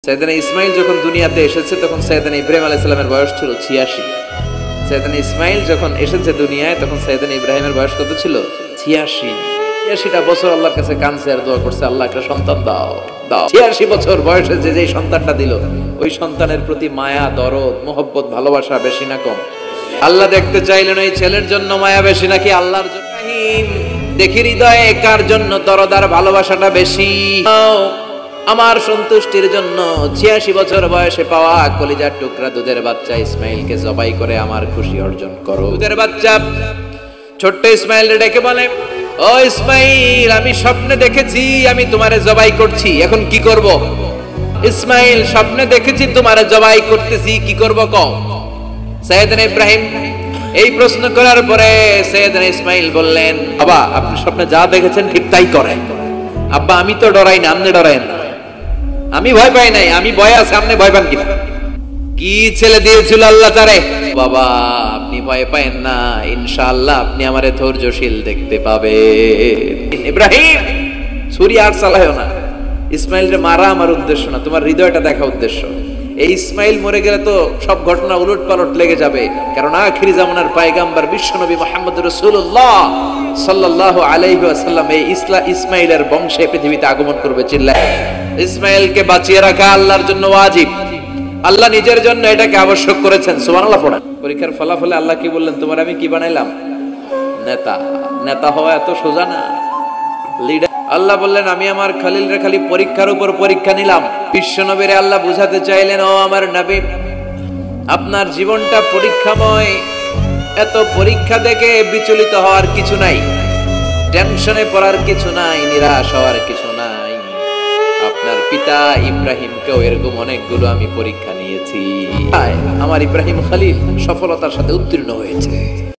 সাইয়েদনা ইসমাইল যখন দুনিয়াতে এসেছে তখন সাইয়েদনা ইব্রাহিম আলাইহিস সালামের বয়স ছিল 86। সাইয়েদনা ইসমাইল যখন এসেছে দুনিয়ায় তখন সাইয়েদনা ইব্রাহিমের বয়স কত ছিল? 86। 86টা বছর আল্লাহর কাছে কাঁদছে আর দোয়া করছে, আল্লাহ একটা সন্তান দাও দাও। 86 বছর বয়সে যে সন্তানটা দিল, ওই সন্তানের প্রতি মায়া, দরদ, মোহব্বত, ভালোবাসা বেশি না কম? আল্লাহ দেখতে চাইলেন ওই ছেলের জন্য মায়া বেশি নাকি আল্লাহর জন্য? দেখি হৃদয়ে কার জন্য দরদ আর ভালোবাসাটা বেশি। আমার সন্তুষ্টির জন্য 86 বছর বয়সে পাওয়া কলিজার টুকরা দুধের বাচ্চা ইসমাইলকে জবাই করে আমার খুশি অর্জন করো। দুধের বাচ্চা ছোট্ট ইসমাইল ডেকে বলে, ও ইসমাইল, আমি স্বপ্নে দেখেছি আমি তোমারে জবাই করছি, এখন কি করব? ইসমাইল, স্বপ্নে দেখেছি তোমারে জবাই করতেছি, কি করব কও? সাইয়েদনা ইব্রাহিম এই প্রশ্ন করার পরে সাইয়েদনা ইসমাইল বললেন, বাবা আপনি স্বপ্নে যা দেখেছেন ঠিক তাই করেন। আব্বা আমি তো ডরাই না, আপনি ডরায়েন না। আমি ভয় পাই নাই, আমি ভয় আছে, আপনি ভয় পান কিনা? কি ছেলে দিয়েছিল আল্লাহ তারে? বাবা আপনি ভয় পায়েন না, ইনশাআল্লাহ আপনি আমারে ধৈর্যশীল দেখতে পাবেন। ইব্রাহিম ছুরি আর চালায়ও না, ইসমাইলরে মারা আমার উদ্দেশ্য না, তোমার হৃদয়টা দেখা উদ্দেশ্য। এই ইসমাইল মরে গেলে তো সব ঘটনা উলট পালট লেগে যাবে, কারণ আখিরি জামানার পয়গম্বর বিশ্বনবী মুহাম্মদ রাসূলুল্লাহ সাল্লাল্লাহু আলাইহি ওয়াসাল্লাম এই ইসমাইলের বংশে পৃথিবীতে আগমন করবে। চিল্লায় ইসমাইলকে বাঁচিয়ে রাখা আল্লাহর জন্য ওয়াজিব, আল্লাহ নিজের জন্য এটাকে আবশ্যক করেছেন। সুবহানাল্লাহ পড়া। পরীক্ষার ফলাফলে আল্লাহ কি বললেন? তোমার আমি কি বানাইলাম? নেতা। নেতা হওয়া এত সোজা না, লিডার। আল্লাহ বললেন আমি আমার খলিলরে খালি পরীক্ষার উপর পরীক্ষা নিলাম। বিশ্বনবীরে আল্লাহ বুঝাতে চাইলেন, ও আমার নবী, আপনার জীবনটা পরীক্ষাময়, এত পরীক্ষা দেখে বিচলিত হওয়ার কিছু নাই, টেনশনে পড়ার কিছু নাই, নিরাশ হওয়ার কিছু নাই। আপনার পিতা ইব্রাহিমকেও এরকম অনেকগুলো আমি পরীক্ষা নিয়েছি, আমার ইব্রাহিম খলিল সফলতার সাথে উত্তীর্ণ হয়েছে।